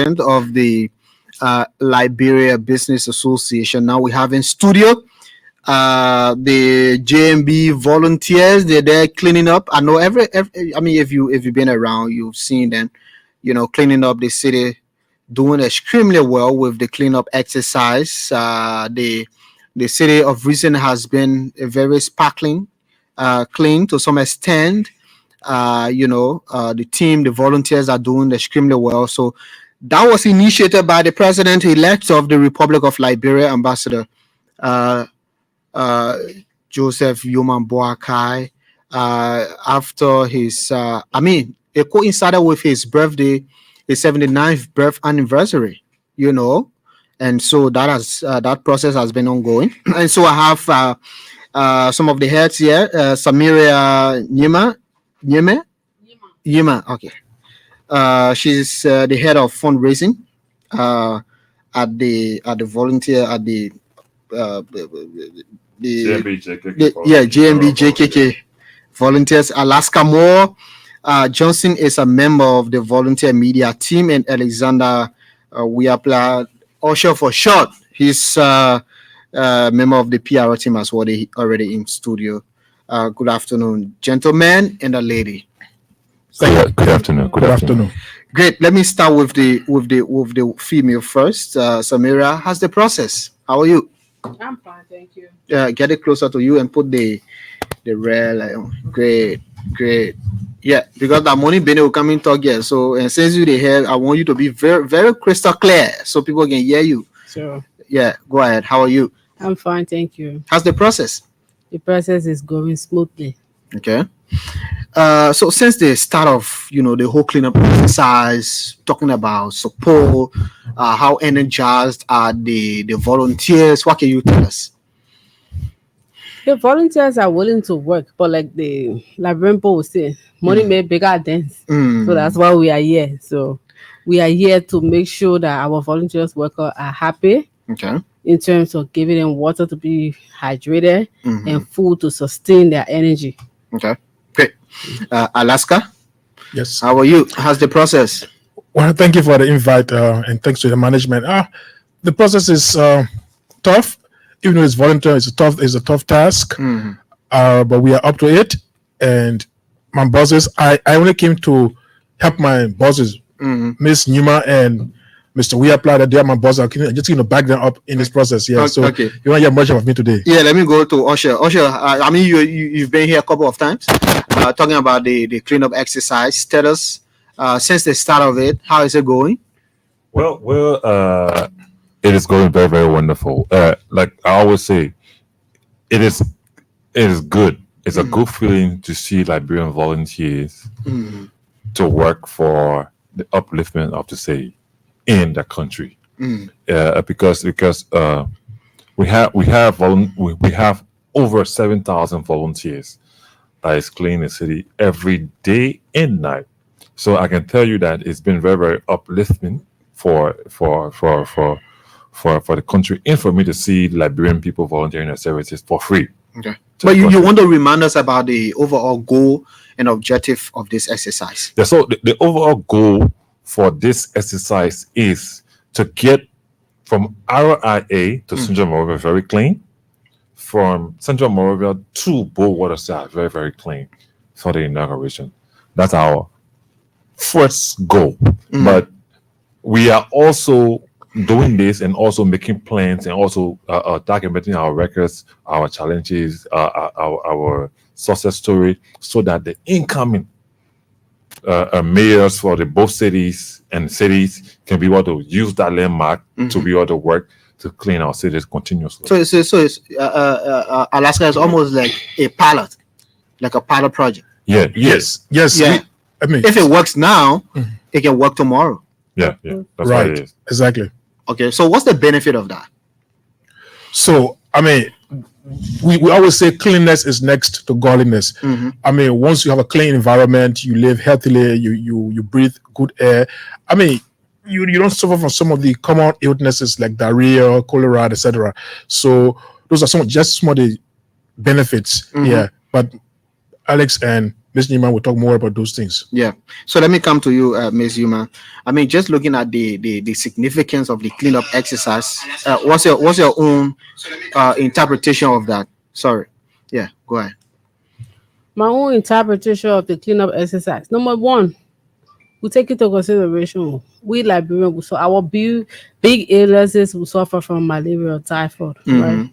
of the Liberia Business Association. Now we have in studio the JMB volunteers. They're there cleaning up. I know every I mean, if you've been around, you've seen them, cleaning up the city, doing extremely well with the cleanup exercise. The city of recent has been a very sparkling, clean to some extent. The volunteers are doing extremely well. So that was initiated by the president-elect of the Republic of Liberia, Ambassador uh, uh, Joseph Yoman Boakai. After it coincided with his birthday, his 79th birth anniversary, and so that process has been ongoing. And so I have some of the heads here, Samiria Yima, okay. She's the head of fundraising uh, at the volunteer at the GMB JKK volunteers. Alaska Moore Johnson is a member of the volunteer media team, and Alexander we apply Usher for short. He's member of the PR team as well. They already in studio. Good afternoon, gentlemen and a lady. Good afternoon. Good afternoon. Great. Let me start with the female first. Samira, how's the process? How are you? I'm fine, thank you. Get it closer to you and put the rail. Great. Yeah, because that money Benny will come in talk here. So and since you the hair, I want you to be very very crystal clear so people can hear you. Sure. Yeah, go ahead. How are you? I'm fine, thank you. How's the process? The process is going smoothly. Okay. So since the start of the whole cleanup exercise, talking about support, how energized are the volunteers? What can you tell us? The volunteers are willing to work, but like the Liberian people will say, money made bigger dance. So that's why we are here. So we are here to make sure that our volunteers workers are happy. Okay. In terms of giving them water to be hydrated and food to sustain their energy. Okay, great. Alaska, Yes. how are you? How's the process? Well, thank you for the invite and thanks to the management. The process is tough, even though it's volunteer. It's a tough task, but we are up to it. And my bosses, I only came to help my bosses, Miss Numa and Mr. We applied that they are my boss. I'm just going to back them up in this process. Yeah. So Okay. you won't hear much of me today. Yeah, let me go to Usher. Usher, I mean, you've been here a couple of times talking about the cleanup exercise. Tell us, since the start of it, how is it going? It is going very, very wonderful. Like I always say, it is good. It's a good feeling to see Liberian volunteers to work for the upliftment of the city in the country. Because we have over 7,000 volunteers that is cleaning the city every day and night. So I can tell you that it's been very, very uplifting for the country and for me to see Liberian people volunteering their services for free. Okay. But you want to remind us about the overall goal and objective of this exercise. Yeah, so the overall goal for this exercise is to get from RIA to Central Monrovia very clean, from Central Monrovia to Bow Waterside very, very clean for the inauguration. That's our first goal. But we are also doing this and also making plans and also documenting our records, our challenges, our success story, so that the incoming mayors for the both cities can be able to use that landmark to be able to work to clean our cities continuously. So it's Alaska is almost like a pilot project. Yeah. Yes. Yeah. If it works now, it can work tomorrow. Yeah. That's what Right. it is. Exactly. Okay. So what's the benefit of that? So, we always say cleanliness is next to godliness. Once you have a clean environment, you live healthily, you breathe good air. You don't suffer from some of the common illnesses like diarrhea, cholera, etc. So those are some of the benefits. Yeah. But Alex and Ms. Newman will talk more about those things. Yeah. So let me come to you, Ms. Yuma. I mean, just looking at the significance of the cleanup exercise, what's your own interpretation of that? Sorry. Yeah, go ahead. My own interpretation of the cleanup exercise. Number one, we take into consideration we Liberians, so our big illnesses will suffer from malaria or typhoid, right?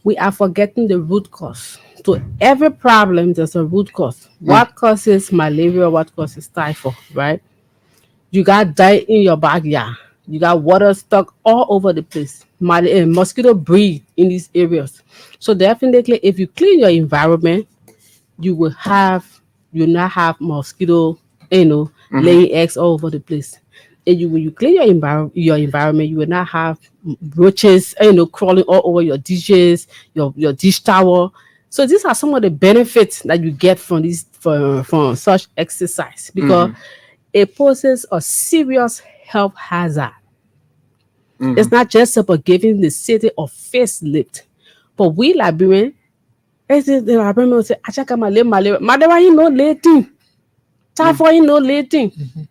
We are forgetting the root cause. To every problem, there's a root cause. What causes malaria? What causes typhoid, right? You got dirt in your backyard. You got water stuck all over the place. Mosquito breed in these areas. So definitely, if you clean your environment, you will not have mosquito, laying eggs all over the place. And when you clean your environment, you will not have roaches, crawling all over your dishes, your dish towel. So these are some of the benefits that you get from this from such exercise, because it poses a serious health hazard. It's not just about giving the city a facelift, but we Liberians, the Liberian will say, "I check out my malaria, you know, lating, typhoid, you know, lating."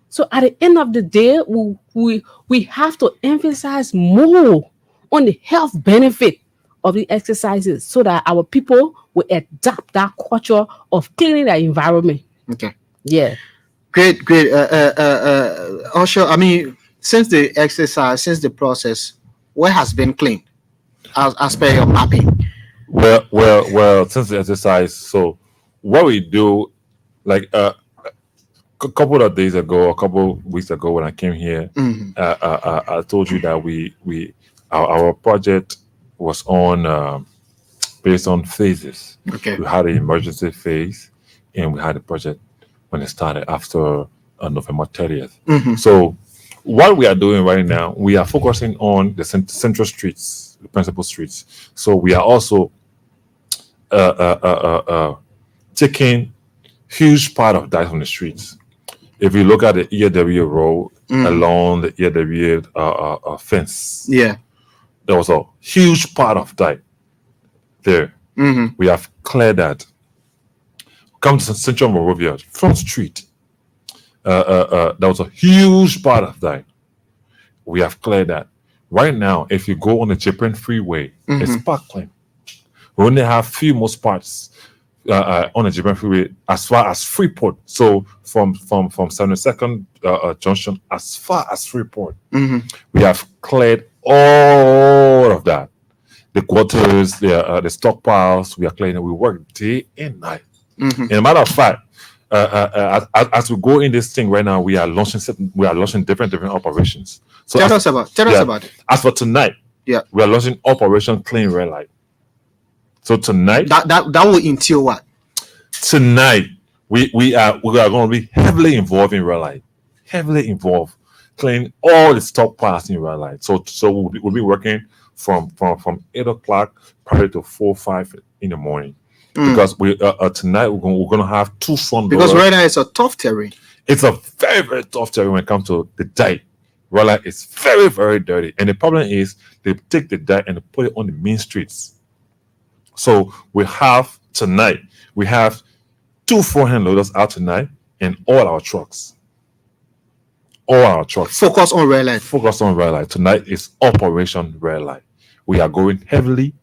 So at the end of the day, we have to emphasize more on the health benefit of the exercises, so that our people will adapt that culture of cleaning their environment. Okay. Yeah. Great. Also, I mean, since the exercise, since the process, what has been cleaned as per your mapping? Well, since the exercise, so what we do, like a couple of days ago, a couple of weeks ago when I came here, I told you that our project was on based on phases. Okay. We had an emergency phase, and we had a project when it started after November 30th. So what we are doing right now, we are focusing on the central streets, the principal streets. So we are also taking huge part of that from the streets. If you look at the EAW road along the EAW fence, Yeah. there was a huge part of that there. We have cleared that. Come to Central Monrovia, Front Street. There was a huge part of that. We have cleared that. Right now, if you go on the Japan Freeway, it's parkland. We only have few more spots on the Japan Freeway as far as Freeport. So from 72nd Junction as far as Freeport, we have cleared all of that. The quarters, the stockpiles, we are clearing. We work day and night. And a matter of fact, as we go in this thing right now, we are launching different operations. So Tell us about it. As for tonight, we are launching Operation Clean Red Light. So tonight, that will entail what? Tonight, we are going to be heavily involved in Red Light, cleaning all the stockpiles in Red Light. So we'll be working from 8 o'clock probably to 4-5 in the morning. Because we tonight we're going to have two front doors. Because right now it's a tough terrain. It's a very, very tough terrain when it comes to the dirt. Red Light is very, very dirty, and the problem is they take the dirt and they put it on the main streets. So we have 2 forehand loaders out tonight, and all our trucks. Focus on Red Light. Tonight is Operation Red Light. We are going heavily.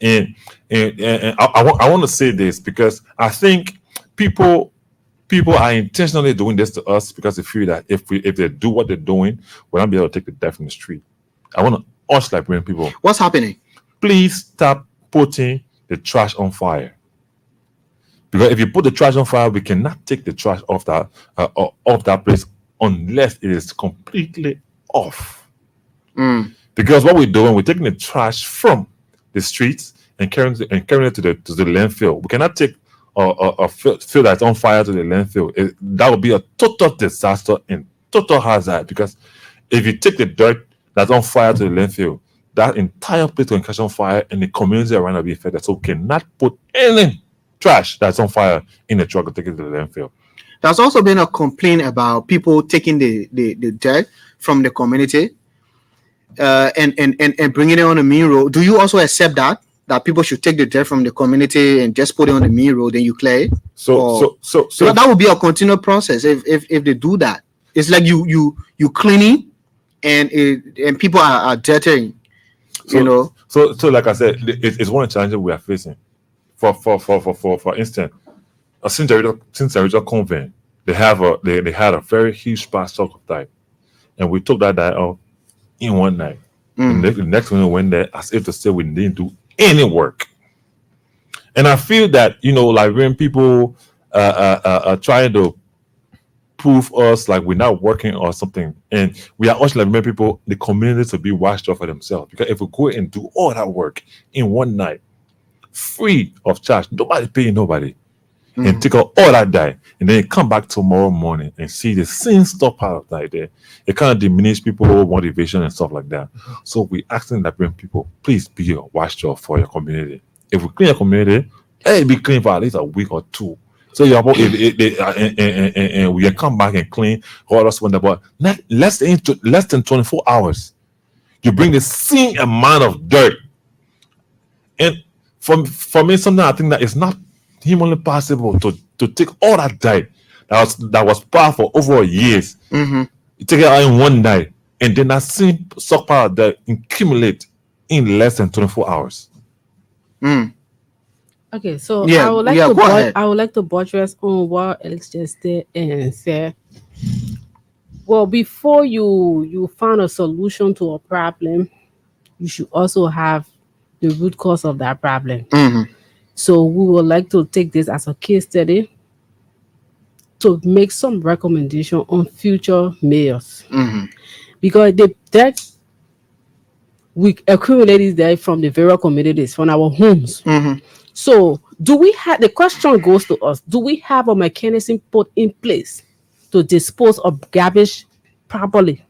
And I want to say this because I think people are intentionally doing this to us because they feel that if they do what they're doing, we'll not be able to take the death from the street. I want to urge Liberian people. What's happening? Please stop putting the trash on fire. Because if you put the trash on fire, we cannot take the trash off that place unless it is completely off. Because what we're doing, we're taking the trash from the streets and carrying it to the landfill. We cannot take a field that's on fire to the landfill. That would be a total disaster and total hazard, because if you take the dirt that's on fire to the landfill, that entire place will catch on fire and the community around will be affected. So we cannot put any trash that's on fire in the truck and take it to the landfill. There's also been a complaint about people taking the dirt from the community and bringing it on the main road. Do you also accept that that people should take the dirt from the community and just put it on the main road and you clear it? So that would be a continual process if they do that. It's like you cleaning and people are dirtying, you know. So like I said, it's one of the challenges we are facing. For instance, since the original convent, they had a very huge stock of dye, and we took that dye off in one night. And the next one we went there as if to say we didn't do any work. And I feel that, you know, like when people are trying to prove us like we're not working or something, and we are also like people, the community, to be watched out for themselves. Because if we go and do all that work in one night, free of charge, nobody paying nobody, and take out all that dye, and then you come back tomorrow morning and see the same stuff out of that there, it kind of diminish people's motivation and stuff like that. So we asking that bring people, please be a watchdog for your community. If we clean your community, hey, be clean for at least a week or two. So you and we can come back and clean all us when about less than 24 hours. You bring the same amount of dirt, and for me, something I think that it's not humanly possible to take all that dirt that was powerful over years. You take it out in one night, and then that same stockpile that accumulate in less than 24 hours. Okay, so Yeah, I would like go ahead. I would like to buttress on what Alex just did and said. Well, before you find a solution to a problem, you should also have the root cause of that problem. So we would like to take this as a case study to make some recommendation on future mayors, because that we accumulated that from the various communities, from our homes. So do we have, the question goes to us, do we have a mechanism put in place to dispose of garbage properly?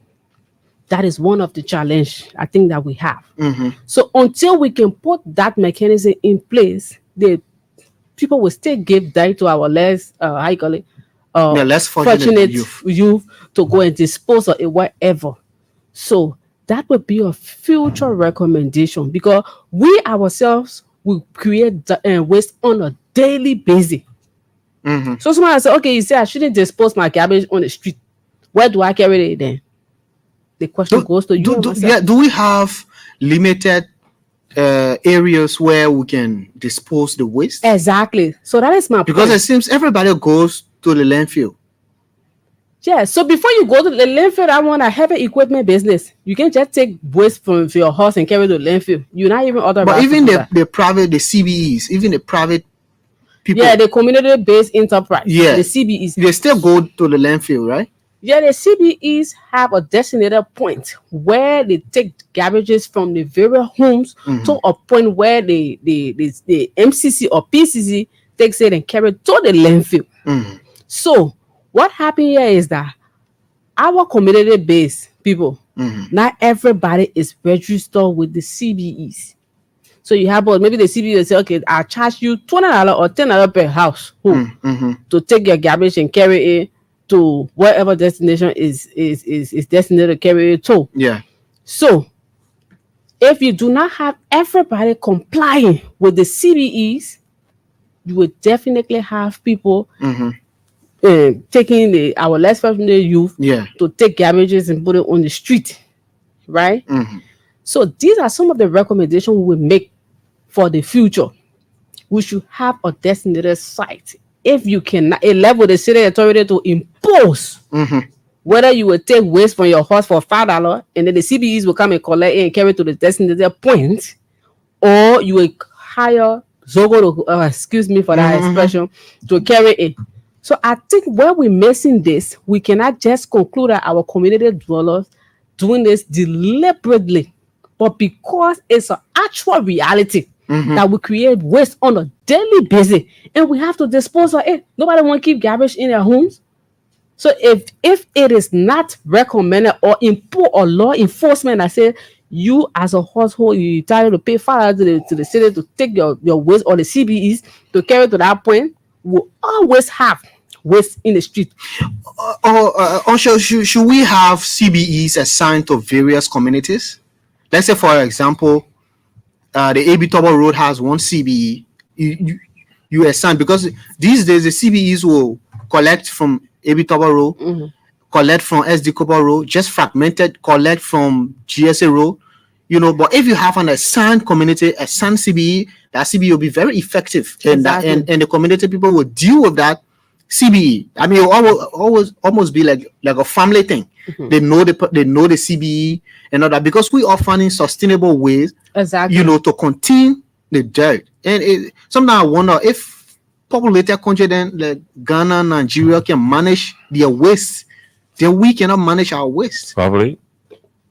That is one of the challenge I think that we have. So until we can put that mechanism in place, the people will still give that to our less less fortunate youth to go and dispose of it wherever. So that would be a future recommendation, because we ourselves will create waste on a daily basis. So somebody say, okay, you say I shouldn't dispose my garbage on the street. Where do I carry it then? The question goes to you. Do we have limited areas where we can dispose the waste? Exactly. So that is my Because point. it seems everybody goes to the landfill. Yeah. So before you go to the landfill, I want a heavy equipment business. You can just take waste from your house and carry to the landfill. You're not even authorized. But even to do that. the private, the CBEs, even the private people, Yeah, the community-based enterprise. Yeah. The CBEs. they still go to the landfill, right? Yeah, the CBEs have a designated point where they take garbages from the various homes to a point where the MCC or PCC takes it and carry it to the landfill. So what happened here is that our community-based people, not everybody is registered with the CBEs. So you have maybe the CBE will say, okay, I'll charge you $20 or $10 per house to take your garbage and carry it to whatever destination is destined to carry it to. Yeah. So if you do not have everybody complying with the CBEs, you will definitely have people taking our less fortunate youth to take garbages and put it on the street, right? So these are some of the recommendations we will make for the future. We should have a designated site. If you cannot, a level the city authority to impose whether you will take waste from your house for $5 and then the CBEs will come and collect it and carry it to the designated point, or you will hire Zogo to, excuse me for that expression, to carry it. So I think where we're missing this, we cannot just conclude that our community dwellers doing this deliberately, but because it's an actual reality that we create waste on a daily basis and we have to dispose of it. Nobody want to keep garbage in their homes. So if it is not recommended or import or law enforcement that say you as a household, you entitled to pay $5 to the city to take your waste, or the CBEs to carry to that point, will always have waste in the street. Also, should we have CBEs assigned to various communities? Let's say, for example, the AB Toba Road has one CBE, you assign, because these days the CBEs will collect from AB Toba Road, collect from SD Copper Road, just fragmented, collect from GSA Road, but if you have an assigned community, assigned CBE, that CBE will be very effective. And the community people will deal with that CBE. I mean, it will almost be like a family thing. They know the CBE and all that, because we are finding sustainable ways, to contain the dirt. And sometimes I wonder if populated country then like Ghana, Nigeria can manage their waste, then we cannot manage our waste. Probably.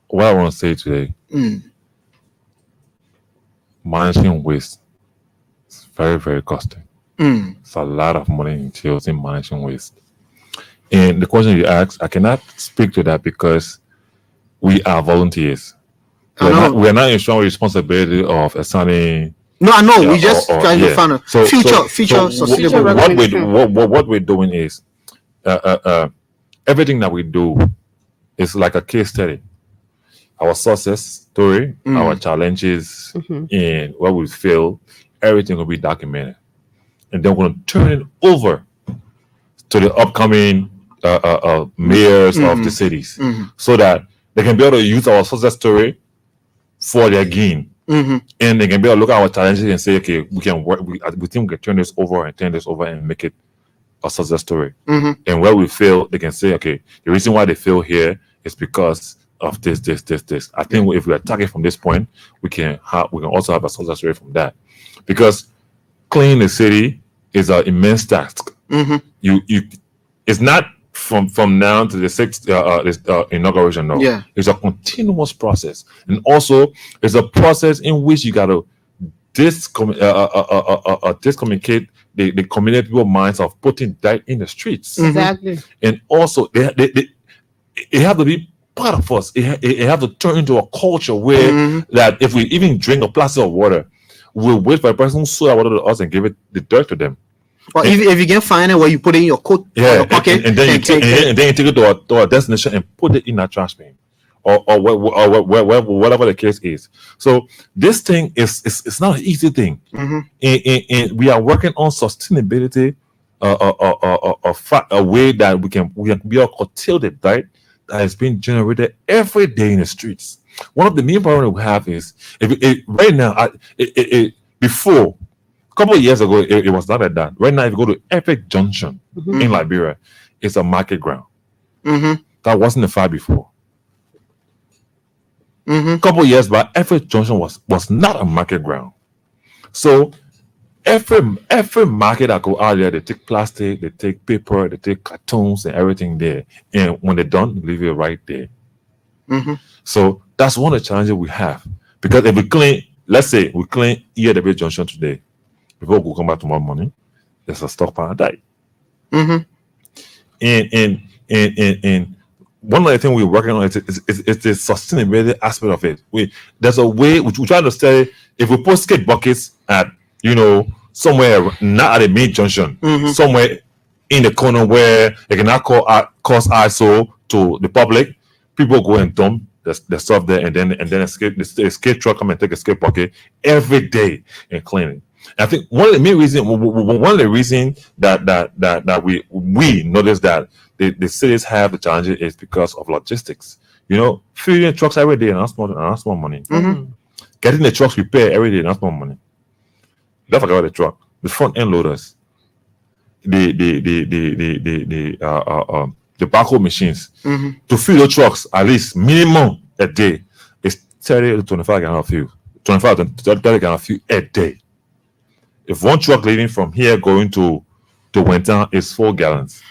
What I want to say today, managing waste is very, very costly. It's a lot of money entails in managing waste. And the question you asked, I cannot speak to that because we are volunteers. We're not ensuring responsibility of assigning. No, I know. We just trying to find a future sustainable. What we're doing is everything that we do is like a case study. Our success story, our challenges, and what we feel, everything will be documented. And then we're going to turn it over to the upcoming mayors of the cities, so that they can be able to use our success story for their gain. And they can be able to look at our challenges and say, okay, we can work. We think we can turn this over and make it a success story. And where we fail, they can say, okay, the reason why they fail here is because of this. I think if we attack it from this point, we can also have a success story from that. Because cleaning the city is an immense task. It's not from now to the sixth inauguration. No, it's a continuous process, and also it's a process in which you got to discommunicate the community people's minds of putting that in the streets. Exactly, and also it have to be part of us. It have to turn into a culture where that if we even drink a plastic of water, we'll wait for a person who sold that water to us and give it the dirt to them. Or if you can find it where you put it in your coat, or your pocket, and then you take it to a destination and put it in that trash bin, or whatever the case is. So this thing is not an easy thing, and we are working on sustainability, a way that we can be able to curtail the dirt that is being generated every day in the streets. One of the main problems we have is right now. Before. A couple of years ago, it was not like that. Right now, if you go to Epic Junction in Liberia, it's a market ground. That wasn't the far before. A couple of years back, Epic Junction was not a market ground. So every market that go out there, they take plastic, they take paper, they take cartons and everything there. And when they're done, they leave it right there. So that's one of the challenges we have. Because if we clean, let's say we clean EAW Junction today, people will come back tomorrow morning. There's a stockpile died. And one of the things we're working on is the sustainability aspect of it. There's a way we try to say if we put skate buckets at somewhere not at the main junction, somewhere in the corner where they cannot cause eyesore to the public, people go and dump the stuff there, and then the skate truck come and take a skate bucket every day and clean it. I think one of the main reasons, that we notice that the cities have the challenges is because of logistics. Filling trucks every day and that's more money. Getting the trucks repaired every day and that's more money. Don't forget about the truck, the front end loaders, the backhoe machines. To fill the trucks at least minimum a day is 30 to 25 gallons of fuel. 25 to 30 gallons of fuel a day. If one truck leaving from here going to Wintown is 4 gallons.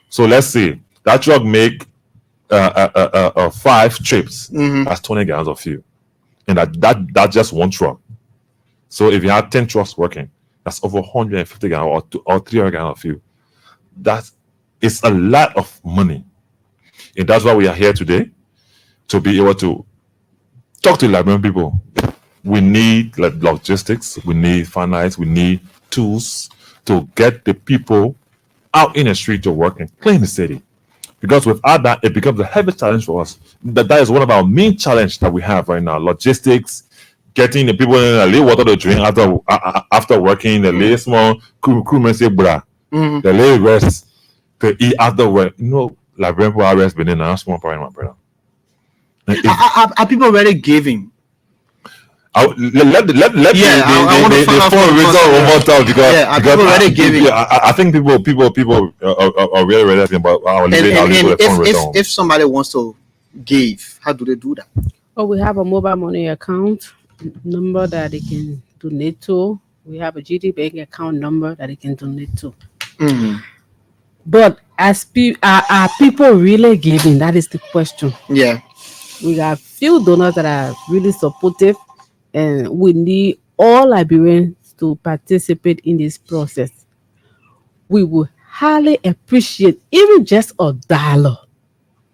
So let's say that truck make 5 trips. That's 20 gallons of fuel. And that's just one truck. So if you have 10 trucks working, that's over 150 gallons or 300 gallons of fuel. It's a lot of money. And that's why we are here today, to be able to talk to Liberian people. We need logistics, we need finance, we need tools to get the people out in the street to work and clean the city. Because without that, it becomes a heavy challenge for us. That is one of our main challenges that we have right now. Logistics, getting the people in a little water to drink after working, the little small crewmen say, bruh, the little rest to eat after work. You know, Liberian people are rest being a small problem, my brother. Are people already giving? Let Yeah, I want to the find out phone from the result one more time because Yeah, are people already giving? I think people are really asking about our And the phone result. if somebody wants to give, how do they do that? Oh, we have a mobile money account number that they can donate to. We have a GT Bank account number that they can donate to. But are people really giving? That is the question. Yeah. We got few donors that are really supportive, and we need all Liberians to participate in this process. We will highly appreciate even just $1,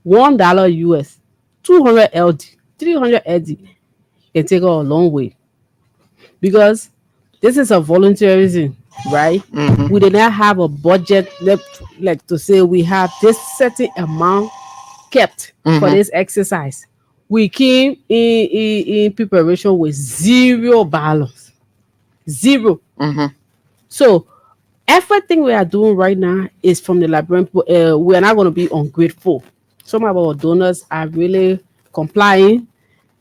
$1 US, 200 LD, 300 LD can take us a long way, because this is a volunteerism, right? We did not have a budget left, like to say we have this certain amount kept for this exercise. We came in preparation with zero balance, zero. So everything we are doing right now is from the Liberian people. We are not going to be ungrateful. Some of our donors are really complying,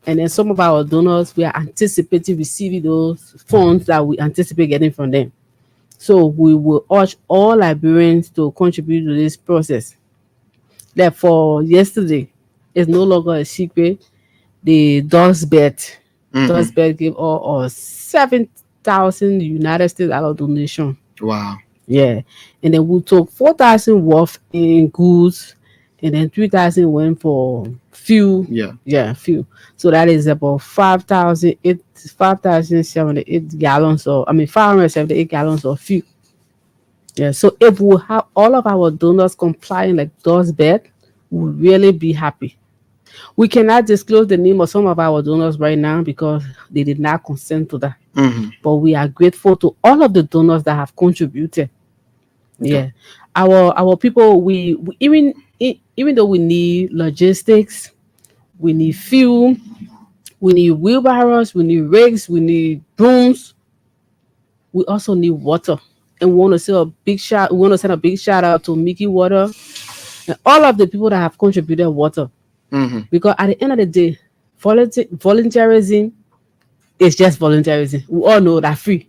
and then some of our donors, we are anticipating receiving those funds that we anticipate getting from them. So we will urge all Liberians to contribute to this process. Therefore, yesterday is no longer a secret. The Dustbed gave all 7,000 United States dollar donation. Wow. Yeah, and then we took 4,000 worth in goods, and then 3,000 went for fuel. Yeah. Fuel. So that is about 5,078 gallons, or 578 gallons of fuel. Yeah. So if we have all of our donors complying like Dustbed, we'll really be happy. We cannot disclose the name of some of our donors right now because they did not consent to that. But we are grateful to all of the donors that have contributed. Yeah, our people, we even though we need logistics, we need fuel, we need wheelbarrows, we need rigs, we need brooms, we also need water. And we want to send a big shout out to Mickey Water and all of the people that have contributed water. Because at the end of the day, volunteerism is just volunteerism. We all know that free.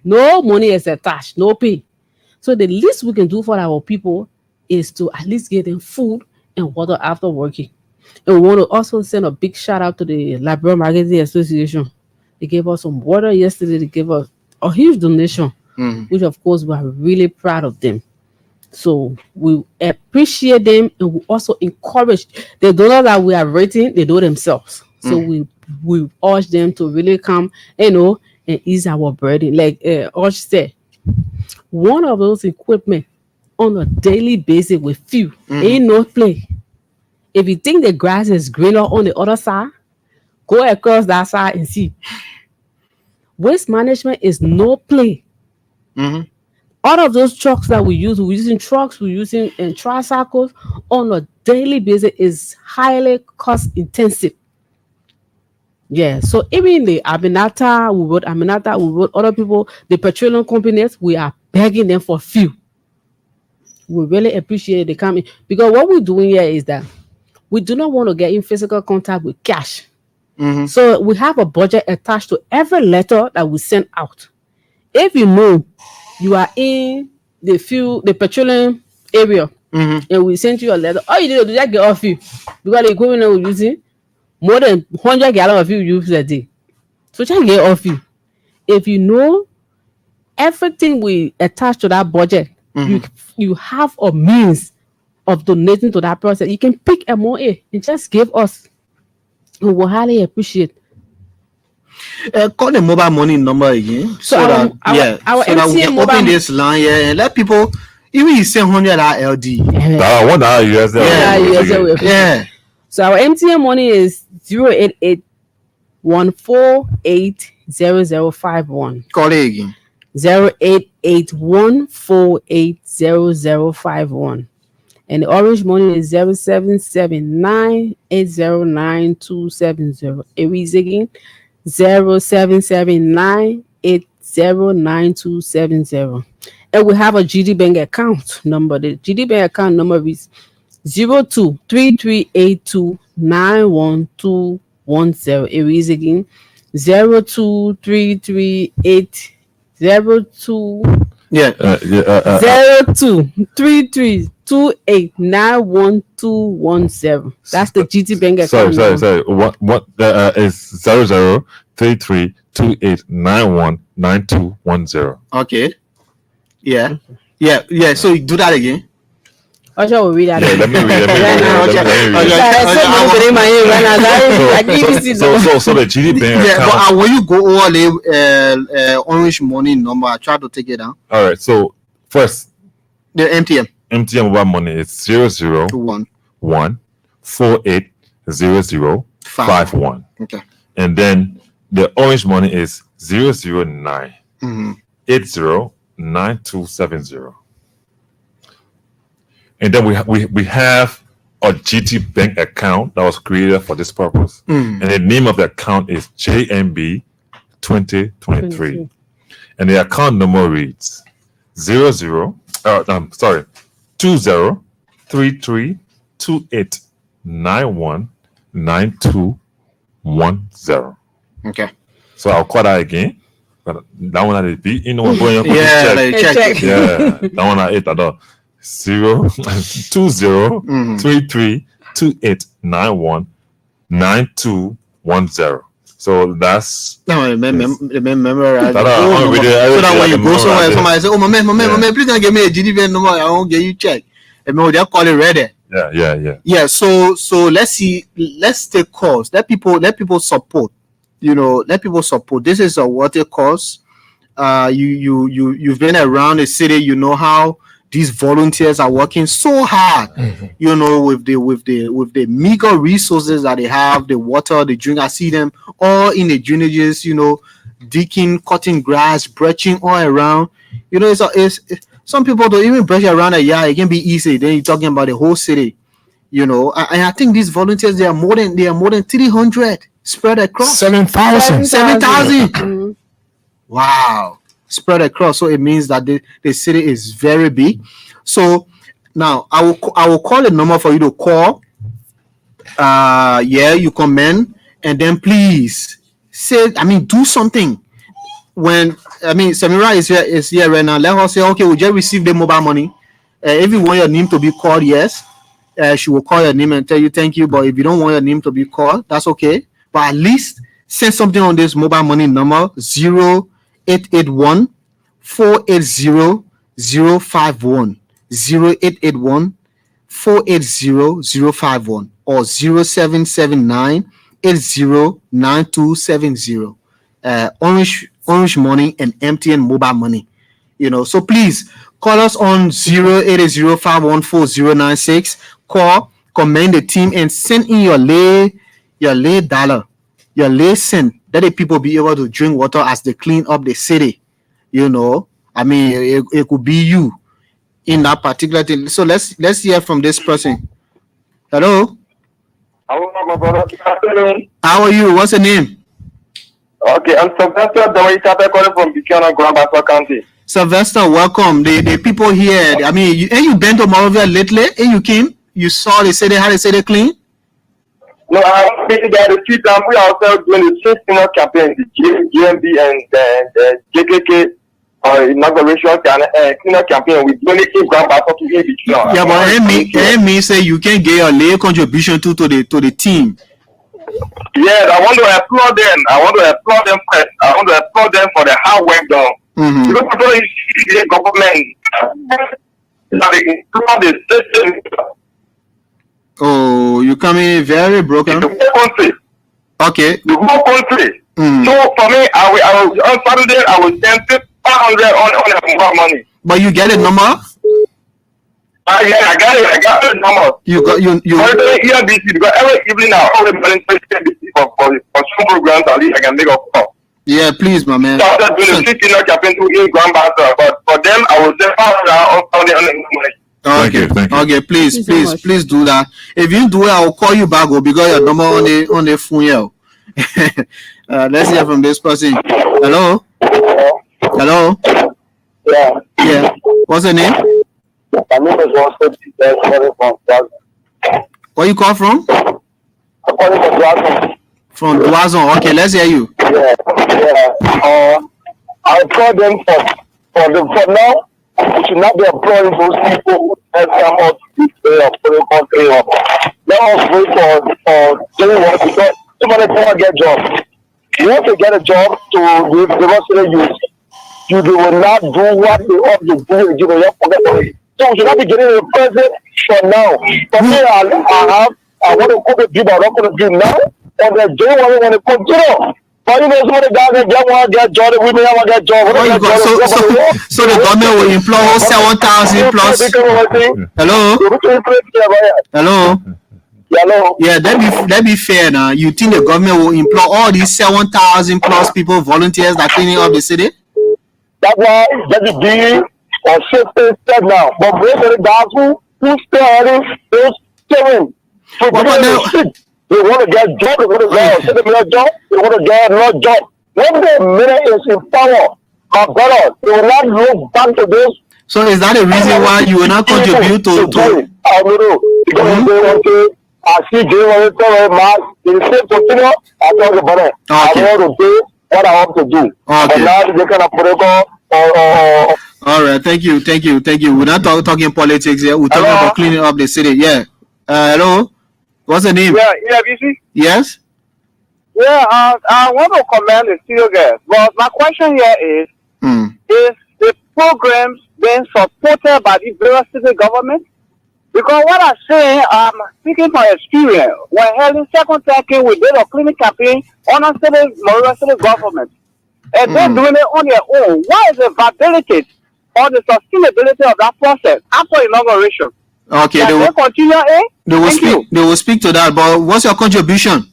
No money is attached, no pay. So the least we can do for our people is to at least get them food and water after working. And we want to also send a big shout out to the Liberian Marketing Association. They gave us some water yesterday. They gave us a huge donation, which of course we are really proud of them. So we appreciate them, and we also encourage the donors that we are rating. They do themselves. So we urge them to really come, and ease our burden. Like Urge said, one of those equipment on a daily basis with fuel ain't no play. If you think the grass is greener on the other side, go across that side and see. Waste management is no play. All of those trucks that we're using trucks, we're using tricycles on a daily basis is highly cost intensive. Yeah, so even the Aminata, we wrote other people, the petroleum companies, we are begging them for fuel. We really appreciate the coming, because what we're doing here is that we do not want to get in physical contact with cash. So we have a budget attached to every letter that we send out. If you know you are in the petroleum area, and we send you a letter, all you do is just get off you, because the equipment that we're using more than 100 gallons of fuel used a day. So just get off you. If you know everything we attach to that budget, you have a means of donating to that process. You can pick MOA and just give us. We will highly appreciate. Call the mobile money number again, So that our so that we MTN can mobile open this line here and let people, even you say 100 LD. $1 US. Yeah. So our MTN money is 088-148-0051. Call it again. 088-148-0051. And the orange money is 0779-809-270. It reads again 0779809270. And we have a GD Bank account number. The GD Bank account number is 0233829110. It is again 02338002. Yeah. 0233289110. That's the GT Bank account. Sorry. What is 003328919210? Okay. Yeah. So you do that again. I shall read that. Yeah, let me read. So the GD Bank Yeah, account. but when you go over the orange money number, I try to take it down. All right. So first, The MTN MTN mobile money is 001 1 480051, Okay. and then the orange money is 009 809270. And then we have a GT Bank account that was created for this purpose, and the name of the account is JMB 2023, and the account number reads 203328919210. Okay. So I'll call that again. But that one at the beat, you know what going on? Yeah, check. like, check. Yeah, that one at 8 at all. 203328919210. So that's No, remember. that So that when you go somewhere, somewhere. somebody say, "Oh, my man, please don't give me a GDP number. I won't get you check." And they'll call it ready. Yeah. Yeah. So let's see. Let's take calls. Let people support. Let people support. This is a water cause. You've been around the city. You know how these volunteers are working so hard. With the meager resources that they have, the water, the drink. I see them all in the drainages. Digging, cutting grass, brushing all around. It's some people don't even brush around a yard. It can be easy. Then you're talking about the whole city. And I think these volunteers, they are more than 300 spread across 7,000. 7,000. Wow, spread across. So it means that the city is very big. So now I will call a number for you to call. You comment, and then please do something. When Samira is here right now, let her say, okay, we just received the mobile money. If you want your name to be called, yes, she will call your name and tell you thank you. But if you don't want your name to be called, that's okay. But at least send something on this mobile money number 0881 480 051 0881 480 051 or 0779 809270. Orange Money and MTN mobile money. So please call us on 0880-514-096. Call, comment the team, and send in your lay dollar, your lay cent, that the people be able to drink water as they clean up the city. It could be you in that particular thing. So let's hear from this person. Hello. Hello, my brother. Good afternoon. How are you? What's your name? Okay, I'm Sylvester Dawei calling from Buchanan, Grand Bassa County. Sylvester, welcome. The people here, you been to Monrovia lately? And you came? You saw the city, how they say they clean? No, I'm busy there the 3 times. We are also doing the 6 campaign, the GMB and the JKK inauguration cleanup campaign. We're doing it in Grand Bassa to Buchanan. Yeah, but it means say you can get your lay contribution to the team. Yes, I want to applaud them. First. I want to applaud them for the hard work done. Because the government, the system. Oh, you coming in very broken. The whole country. Okay. The whole country. So for me, I will on Saturday I will send 500 on the money. But you get a number? Yeah, I got the number. You ERBC, because every evening I always volunteer for some programs at least I can make a call. Yeah, please, my man. So after doing the 15 campaign to in Grand Bassa, but for them I will send 500 on the money. Thank you. Okay, please do that. If you do it, I will call you back because your number on the phone here. Let's hear from this person. Hello. Hello. Yeah. Yeah. What's your name? My name is also calling from Duazon. Where you call from? I'm calling from Duazon. From Duazon. Okay, let's hear you. Yeah. I'll call them for now. We should not be employing those people who have come out to this way of putting country up. Let us wait for doing what, because somebody can't get jobs. You want to get a job to the university youth. You will not do what they ought to do. You will forget about it. So we should not be getting a present for now. For me, I want to put the people I'm not going to do now, and they're doing what they want to continue. But you know, some of the guys that get job, the women want to get job. So the government will employ 7,000 plus. Hello? Hello? Hello? Yeah, that be fair now. You think the government will employ all these 7,000 plus people, volunteers that cleaning up the city? That's why Judge D or Shifting said now. But most of the guys who still having those children. They want to get job, they want to get a job, they want to get no job. When the minute is in power, my brother, they will not look back to this. So is that the reason why you will not contribute to I don't know. Because they want to, I see they want to tell my, they say continue, I tell the brother, I want to do what I want to do. But now they kind of put it on. All right, thank you. We're not talking politics here. We're talking about cleaning up the city. Yeah. Hello? What's the name? Yeah, BC? Yes? Yeah, I want to commend the studio guest. But my question here is the programs being supported by the various city government? Because what I'm saying, I'm speaking from experience. When held in second decade, we did a clinic campaign on a city government. And they're doing it on their own. What is the viability or the sustainability of that process after inauguration? Okay, they will continue. They will speak to that. But what's your contribution?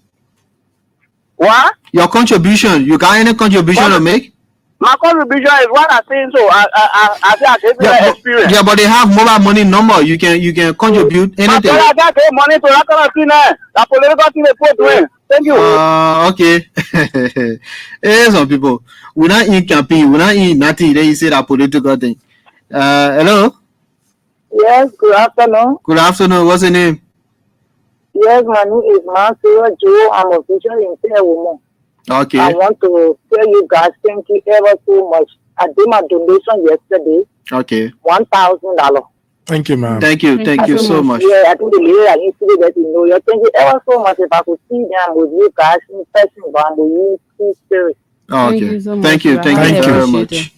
What? Your contribution. You got any contribution to make? My contribution is what I'm saying. So I think experience. Yeah, but they have mobile money number. You can contribute anything. I got money to that kind of thing. That political thing they put doing. Thank you. Okay. Some people we're not in campaign. We're not in nothing. Then you say that political thing. Hello. Yes, good afternoon. Good afternoon. What's your name? Yes, my name is Marcelo Joe. I'm a visual impaired woman. Okay. I want to tell you guys thank you ever so much. I did my donation yesterday. Okay. $1,000. Thank you, ma'am. Thank you so much. Yeah, I think the lady I need to let you know. Yeah, thank you ever so much. If I could see them with you guys in person, but I'm with you in spirit. Okay. Thank you so much. Thank you very much.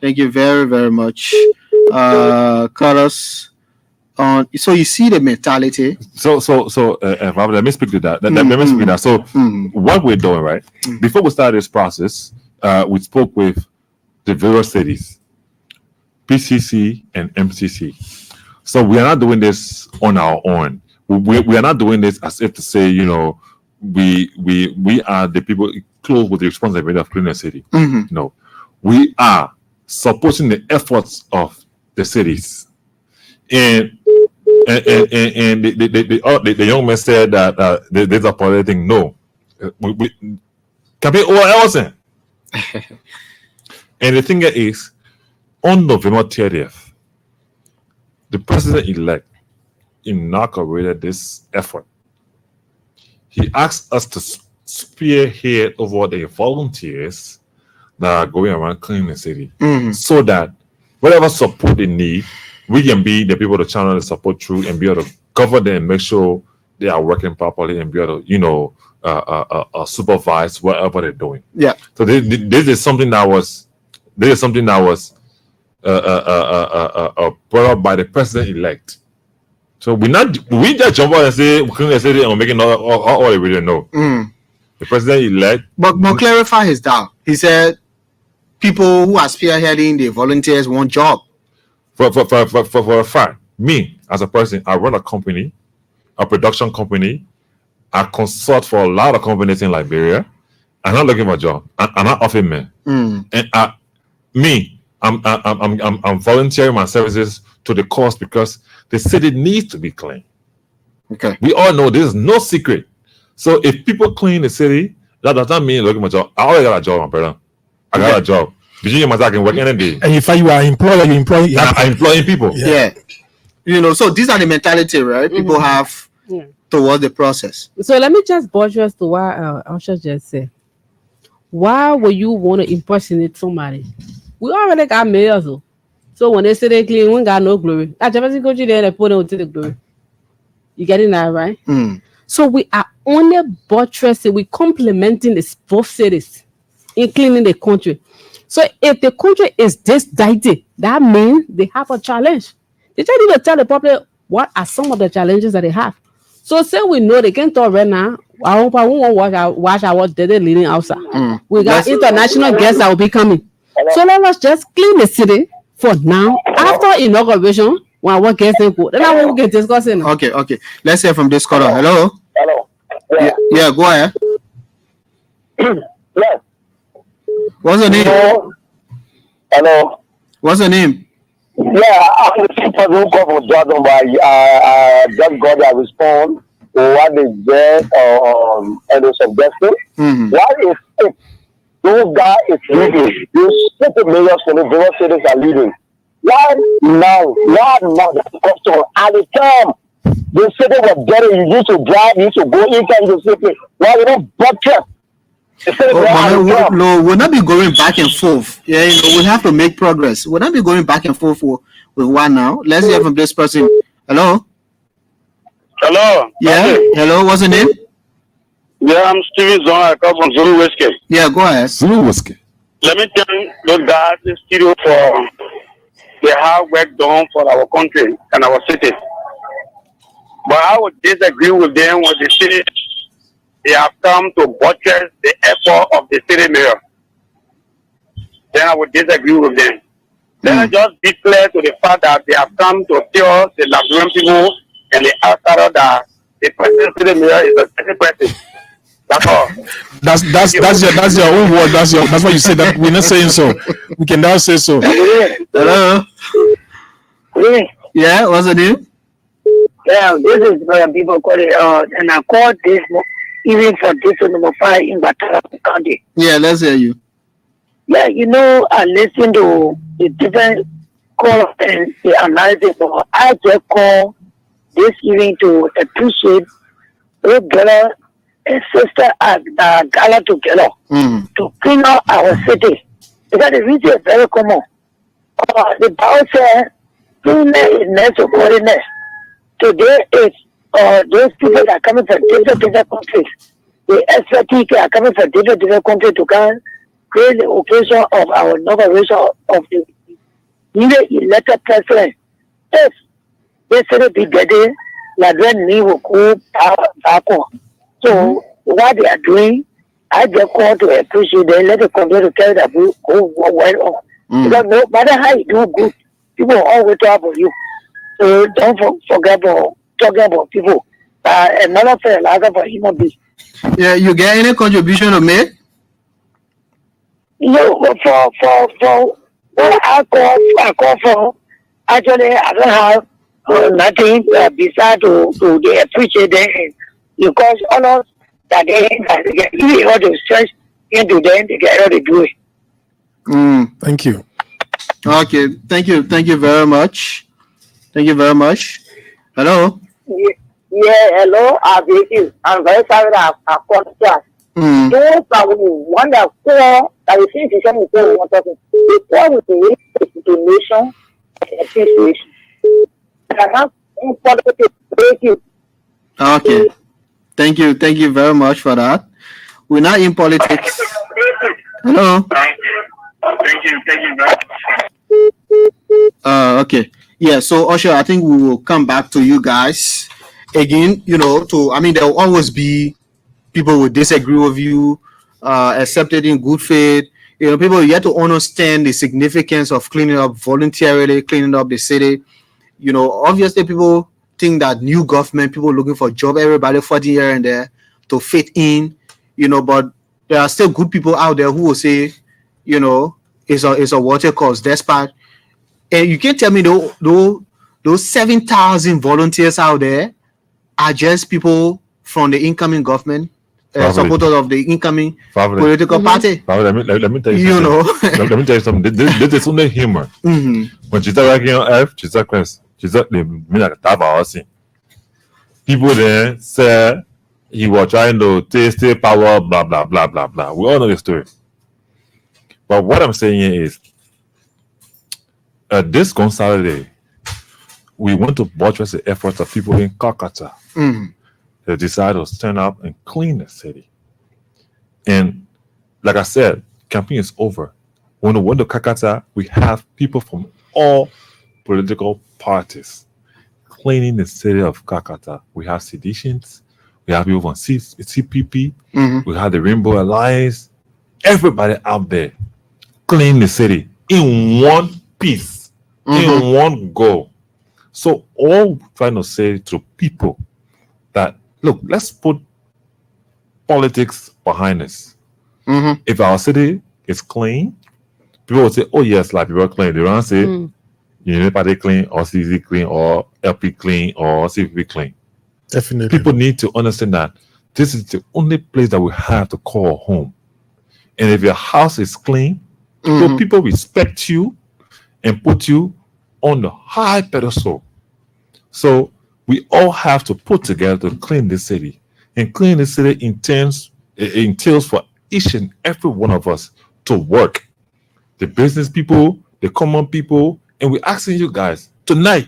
Thank you very, very much. Carlos, so you see the mentality. So, Robert, let me speak to that. Let me speak to that. So, what we're doing, right? Before we started this process, we spoke with the various cities, PCC and MCC. So we are not doing this on our own. We are not doing this as if to say, you know, we are the people close with the responsibility of cleaning the city. No, we are supporting the efforts of the cities. And the young man said that there's a political thing. No, we can be all else. And the thing is, on November 30th, the president-elect inaugurated this effort. He asked us to spearhead over the volunteers that are going around cleaning the city, so that whatever support they need, we can be the people to channel the support through and be able to cover them and make sure they are working properly and be able to, you know, supervise whatever they're doing. Yeah. So this is something that was brought up by the president-elect. So we just jump out and say we're cleaning the city and we're making all they really know. The president-elect. But clarify his doubt. He said people who are spearheading the volunteers want job. For a fact, me as a person, I run a company, a production company. I consult for a lot of companies in Liberia. I'm not looking for a job. I'm not offering men. And I'm volunteering my services to the cause because the city needs to be clean. Okay. We all know this is no secret. So if people clean the city, That does not mean looking at my job. I already got a job, my brother. I got a job. Between you and I can work any day. And if you are an employer, you employ. I'm employing people. Yeah. You know, so these are the mentality, right? People have towards the process. So let me just buttress to what Usher just said. Why would you want to impersonate somebody? We already got mayors, though. So when they say they clean, we got no glory. I just go to there and put it to the glory. You getting that right? So we are only buttressing, we complementing the both cities in cleaning the country. So if the country is this dirty, that means they have a challenge. They just need to tell the public what are some of the challenges that they have. So say we know they can talk right now. I hope I won't watch our daily leading outside. We got international guests that will be coming. So let us just clean the city for now. After inauguration, when our guests go, then I will get discussing. Okay. Let's hear from this caller. Hello. Hello. Yeah, go ahead. Yes. What's your name? Hello. What's your name? Yeah, I'm the same person who called for Jordan, but I just got a response to what they said and the suggestion. What if those guys is leading? Those city mayors for the various cities are leading. Why now the customer at the time the city was better, you used to drive, you used to go inside the city. Why you don't butcher? No, we'll not be going back and forth. Yeah, you know, we'll have to make progress. We'll not be going back and forth with one now. Let's hear from this person. Hello. Hello. Yeah. Okay. Hello. What's your name? Yeah, I'm Steven Zong. I come from Zulu Whiskey. Yeah, go ahead. Zulu whiskey. Let me thank those guys in studio for the hard work done for our country and our city. But I would disagree with them when they say they have come to buttress the effort of the city mayor. Then I would disagree with them. Then I just be clear to the fact that they have come to tell the Liberian people and the outsider that the present city mayor is a city person. That's all. That's your own word. That's what you say. That we're not saying so. We can now say so. Hello. Yeah, what's the name? Yeah, this is people call it, and I called this even for this number 5 in Batara County. Yeah, let's hear you. Yeah, you know, I listen to the different call and the analysis, but I just call this evening to appreciate those girl and sister at the gala together to clean up our city. Because the reason is very common. The Bible says, cleanliness is next to godliness. Today is those people that are coming from different countries. The expertise are coming from different countries to come create the occasion of our inauguration of the newly elected president. If they say be ready, like when we will go back on. So what they are doing, I just call to appreciate them. Let the company to carry that go well on. Because no matter how you do good, people always talk about you. So don't forget about talking about people. Another thing, like for human beings. Yeah, you get any contribution to make? No, for what I call for, actually I don't have nothing besides to they appreciate them because all of that they get even all the stress into them, they get all they do it. Thank you. Okay, thank you very much. Thank you very much. Hello. Yeah, hello, I'm very sorry that I called you. Those are one that call that we think is something we want to talk. They call with the donation and appreciation. And I'm important to thank you. Okay. Thank you very much for that. We're not in politics. Hello. Thank you very much. Okay. Yeah, so Usher, I think we will come back to you guys again, you know, there will always be people who disagree with you, accepted in good faith. You know, people yet to understand the significance of cleaning up voluntarily, cleaning up the city. You know, obviously people think that new government, people looking for job, everybody fighting here and there to fit in, you know, but there are still good people out there who will say, you know, it's a water course, despite. And you can't tell me those 7,000 volunteers out there are just people from the incoming government. supporters of the incoming Family. political party. Family, let me tell you You something. know. Let me tell you something. This is only humor. When she started working on F, she said, Chris, she said, people then said he was trying to taste power, blah, blah, blah, blah, blah. We all know the story. But what I'm saying here is, this Saturday, we want to buttress the efforts of people in Calcutta. They decided to stand up and clean the city. And like I said, campaign is over. When we went to Calcutta, we have people from all political parties cleaning the city of Calcutta. We have seditions, we have people from CPP, we have the Rainbow Alliance, everybody out there cleaning the city in one piece, in one go. So all we're trying to say to people that, look, let's put politics behind us. If our city is clean, people will say, oh yes, like people are clean. They don't say, Party clean or CZ clean or LP clean or CPP clean. Definitely. People need to understand that this is the only place that we have to call home. And if your house is clean, people respect you and put you on the high pedestal. So we all have to put together to clean the city. And clean the city entails for each and every one of us to work. The business people, the common people, and we're asking you guys, tonight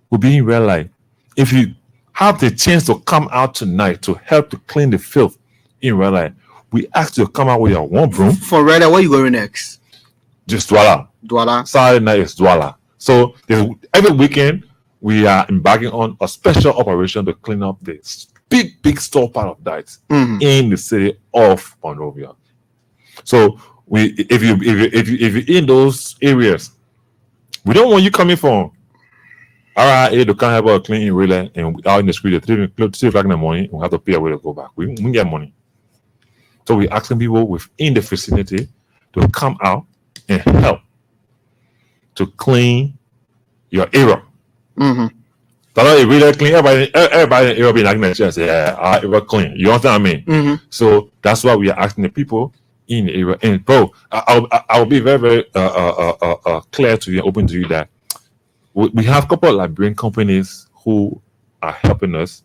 will be in real life. If you have the chance to come out tonight to help to clean the filth in real life, we ask you to come out with your one broom. For Reda, where you going next? Just Douala. Douala. Saturday night is Douala. So every weekend, we are embarking on a special operation to clean up this big store part of that in the city of Monrovia. So if you're in those areas, we don't want you coming from RIA to come help us clean in real life and out in the street at 3 o'clock in the morning, we have to pay a way to go back. We get money. So we're asking people within the vicinity to come out and help to clean your area. It really clean. Everybody in the area be like that and say, yeah, it was clean. You understand what I mean? So that's why we are asking the people in the area. And bro, I'll be very, very clear to you and open to you that we have a couple of Liberian companies who are helping us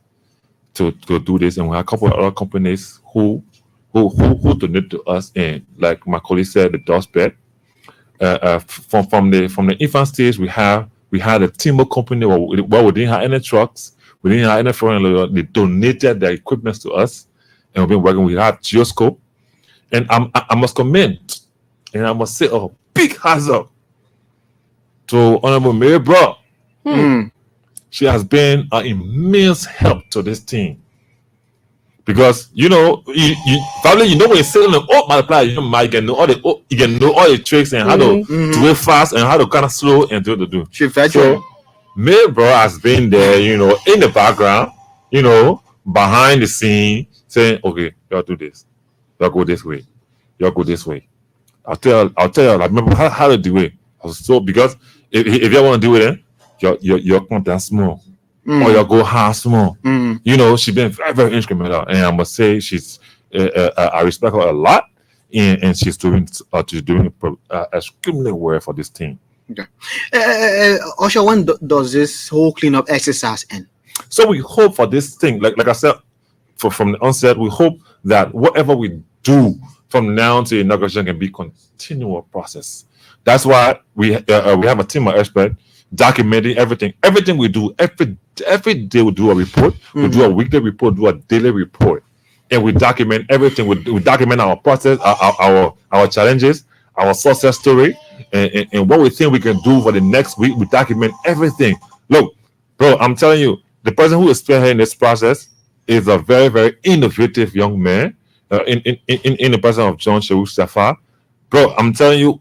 to do this, and we have a couple of other companies who donate to us. And like my colleague said, the dustbed. From the infant stage, we had a timber company where we didn't have any trucks, we didn't have any foreign. They donated their equipment to us, and we've been working. We have Geoscope, and I must commend, and I must say a big hands up to Honorable Mary Bro. She has been an immense help to this team. Because you probably when you're selling an oat multiplier, you can know all the tricks and how to do it fast and how to kind of slow and do. So May Bro has been there, in the background, behind the scene, saying, okay, y'all do this, y'all go this way, y'all go this way. I'll tell you, I remember how to do it. So because if you want to do it, your content small. Or you go hard small. She's been very, very instrumental, and I must say I respect her a lot, and she's doing extremely well for this team. Okay. Osha, when does this whole cleanup exercise end? So we hope for this thing, like I said, from the onset, we hope that whatever we do from now to inauguration can be a continual process. That's why we have a team of experts documenting everything we do. Every day we do a report. We do a weekly report, do a daily report, and we document everything. We document our process, our challenges, our success story, and what we think we can do for the next week. We document everything. Look, bro, I'm telling you, the person who is spearheading this process is a very, very innovative young man. In the person of John Shehu Safa, bro, I'm telling you,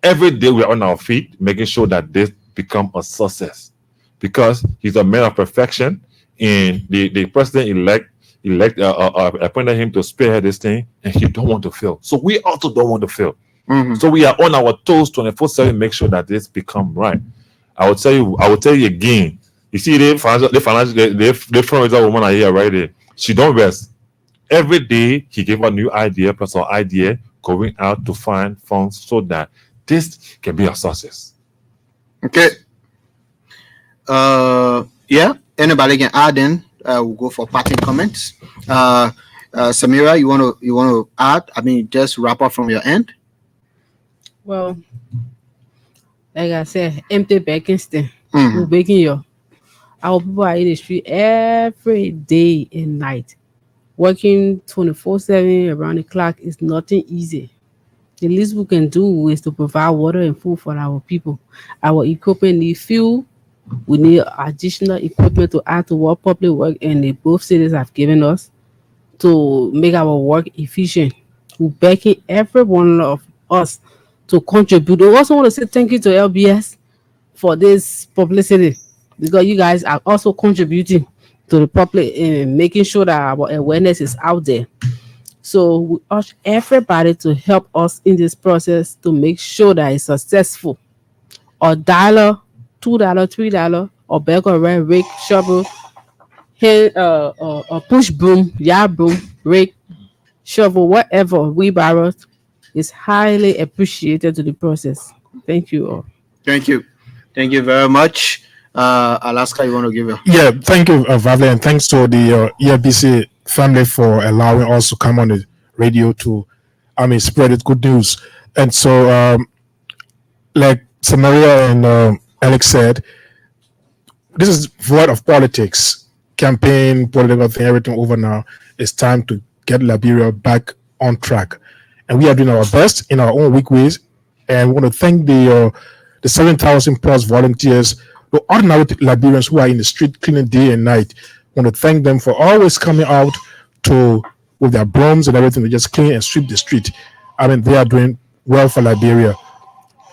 every day we are on our feet, making sure that this become a success, because he's a man of perfection, and the president-elect appointed him to spearhead this thing, and he don't want to fail. So we also don't want to fail. So we are on our toes 24/7, make sure that this become right. I will tell you again. You see, the fundraiser woman are here right there. She don't rest. every day he gave a new idea plus our idea, going out to find funds so that this can be a success. Okay. Yeah. Anybody can add in? We'll go for parting comments. Samira, you want to add? I mean, just wrap up from your end. Well, like I said, empty vacancy. We're making you. Our people are in the street every day and night. Working 24/7 around the clock is nothing easy. The least we can do is to provide water and food for our people. Our equipment need fuel. We need additional equipment to add to what public work and the both cities have given us to make our work efficient. We're begging every one of us to contribute. I also want to say thank you to LBS for this publicity, because you guys are also contributing to the public and making sure that our awareness is out there. So we urge everybody to help us in this process to make sure that it's successful. $1, $2, $3, or bag of red, rake, shovel, a push broom, yard broom, rake, shovel, whatever, wheelbarrows is highly appreciated to the process. Thank you all. Thank you very much. Alaska, you want to give it? Yeah, thank you, Vavle, and thanks to the EFBC family for allowing us to come on the radio to, spread it good news. And so, like Samaria and Alex said, this is void of politics, campaign, political thing, everything over now. It's time to get Liberia back on track. And we are doing our best in our own weak ways. And we want to thank the 7,000 plus volunteers, the ordinary Liberians who are in the street cleaning day and night. I want to thank them for always coming out with their brooms and everything to just clean and sweep the street. They are doing well for Liberia.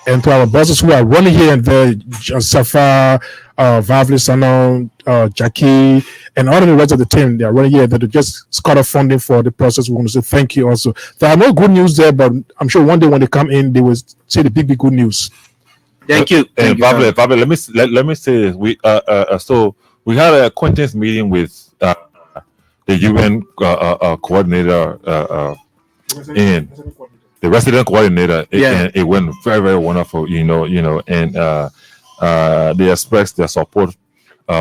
And to our bosses who are running here and there, Safa, Vavli Sanon, Jackie, and all of the rest of the team, they are running here to just scatter funding for the process. We want to say thank you also. There are no good news there, but I'm sure one day when they come in, they will say the big good news. Thank you. And Vavli, let me say this. So we had a acquaintance meeting with the UN coordinator and the resident coordinator, and it went very, very wonderful, and they expressed their support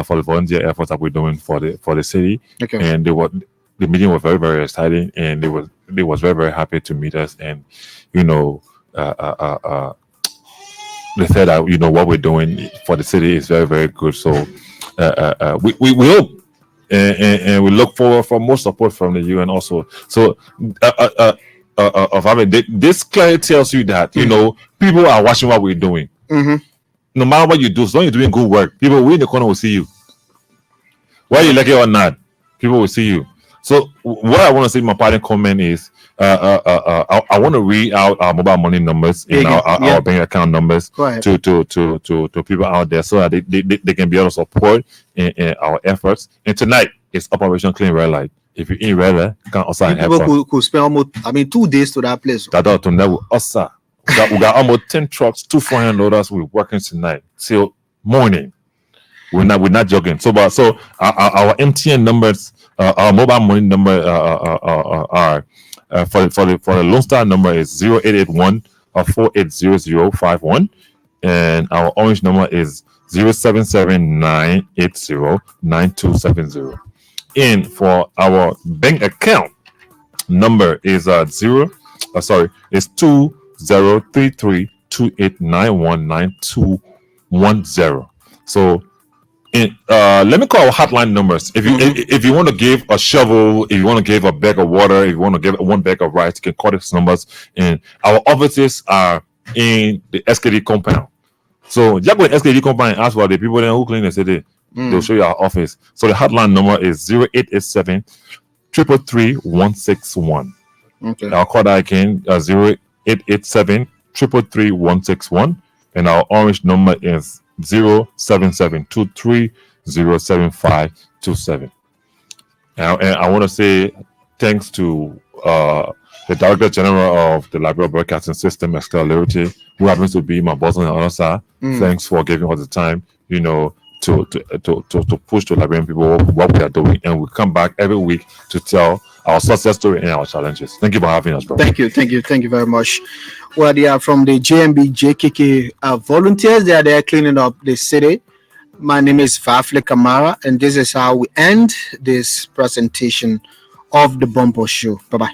for the volunteer efforts that we're doing for the city. Okay. And the meeting was very, very exciting, and they was very, very happy to meet us, and they said that what we're doing for the city is very, very good. So we hope and we look forward for more support from the UN also. So this clearly tells you that people are watching what we're doing. No matter what you do, as long as you're doing good work, people in the corner will see you. Whether you like it or not, people will see you. So what I want to say in my parting comment is I want to read out our mobile money numbers and our bank account numbers to people out there so that they can be able to support in our efforts. And tonight is Operation Clean Red Light. If you're in Red Light, you can also help us. People could spend almost 2 days to that place. We got almost 10 trucks, 2 400 loaders. We're working tonight till morning. We're not joking. So our MTN numbers, our mobile money number are for the Lone Star number is 0881 480051, and our Orange number is 0779809270. And for our bank account number is 203328919210. So let me call our hotline numbers. If you want to give a shovel, if you want to give a bag of water, if you want to give 1 bag of rice, you can call these numbers. And our offices are in the SKD compound. So just go to SKD compound and ask for the people there who clean the city. They'll show you our office. So the hotline number is 0887 333 161. Okay. I'll call that again, 0887 333 161. And our Orange number is 07723077527. And I want to say thanks to the Director General of the Liberia Broadcasting System, Estelle Liberty, who happens to be my boss on the other side. Thanks for giving us the time, to push to Liberian people what we are doing, and we come back every week to tell our success story and our challenges. Thank you for having us, bro. Thank you very much. Well, they are from the JMB JKK volunteers. They are there cleaning up the city. My name is Fafle Kamara, and this is how we end this presentation of the Bumper Show. Bye-bye.